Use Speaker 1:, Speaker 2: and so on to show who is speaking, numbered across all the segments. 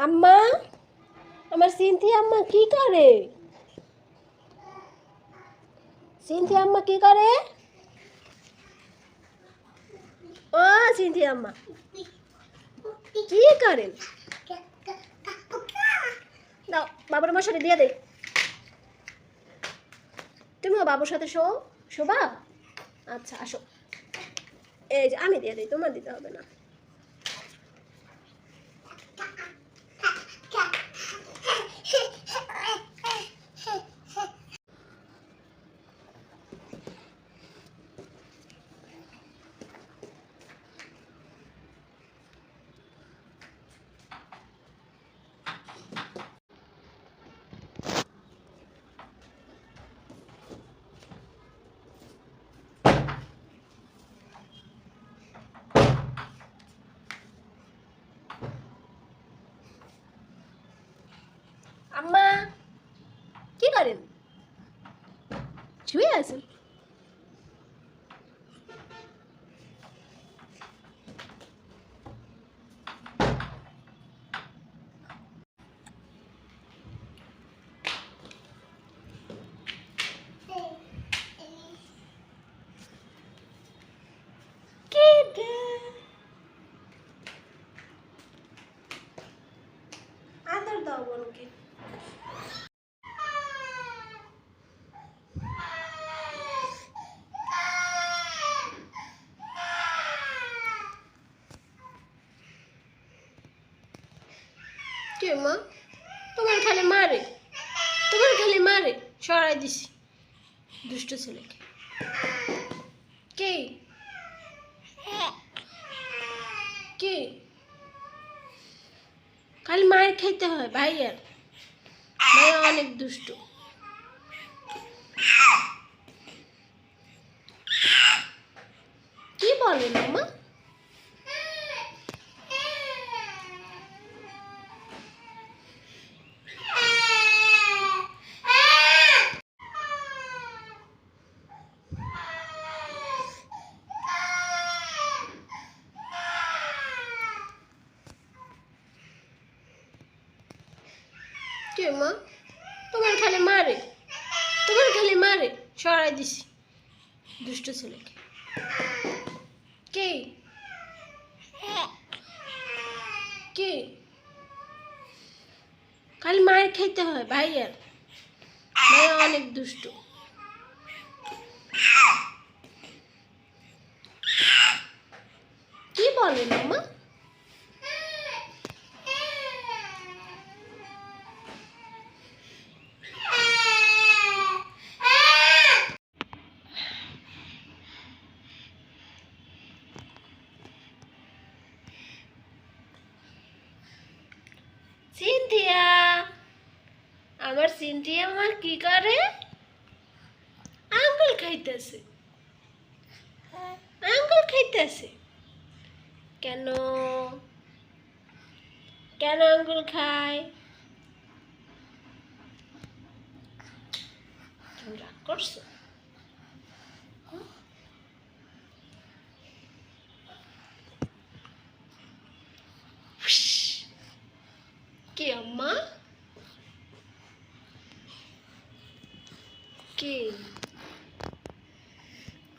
Speaker 1: আম্মা, আমার সিনথি আম্মা কি করে? সিনথি আম্মা কি করে? ও সিনথি আম্মা কি করেন? দাও বাবার মশারি দিয়ে দে। তুমিও বাবুর সাথে শোবা। আচ্ছা আসো, এই যে আমি দিয়ে দিই, তোমার দিতে হবে না। আম্মা কি করেন? শুয়ে আছেন? আদর দাও বোনকে। কি মা, তোমার খালি মারে, সরাই দিছি দুষ্ট ছেলেকে। কে কে খালি মায়ের খাইতে হয়? ভাইয়া অনেক দুষ্ট। কি বলেন মামা? কে মা, তোমার খালি মারে, সরাই দিছি দুষ্ট ছেলেকে। কে কে খালি মায়ের খাইতে হয়? ভাইয়া অনেক দুষ্ট। কি বলেন মামা? সিনথিয়া, আমার সিনথিয়া আমার কি করে? আঙ্গুল খাইতেছে। কেন কেন আঙ্গুল খায়? তুমি রাগ করছো? কি আম্মা? কি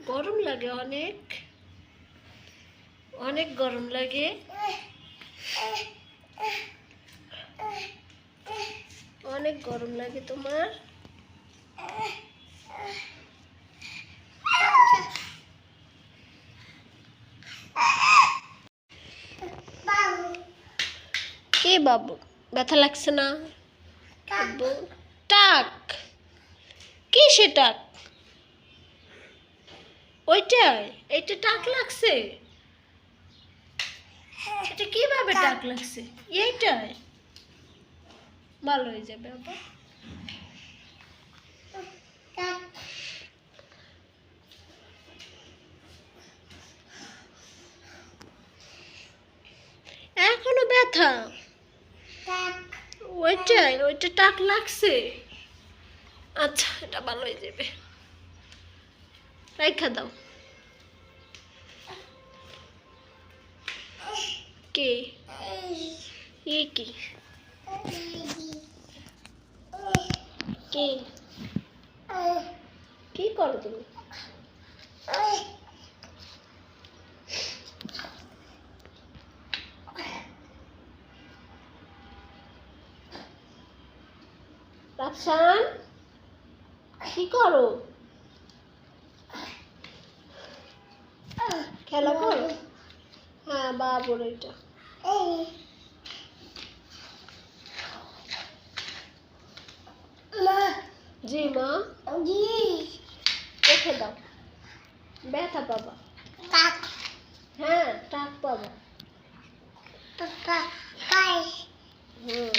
Speaker 1: গরম লাগে? অনেক গরম লাগে। অনেক গরম লাগে তোমার? কে বাবু, ব্যথা লাগছে না? টাক কি সে টাক? এইটা টাক লাগছে? এটা কিভাবে টাক লাগছে? এইটাই ভালো হয়ে যাবে আবার। এখনো ব্যথা? ওইটা টাক লাগছে? আচ্ছা, এটা ভালো হয়ে যাবে, রাইখা দাও। কে কি কি কি করো তুমি? রাফসান কি করো? খেলা করো? হ্যাঁ বাবুর এটা। জি মা, রেখে দাও, ব্যথা পাবা। হ্যাঁ টাক পাবা। হুম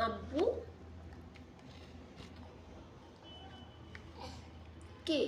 Speaker 1: আব্বু কি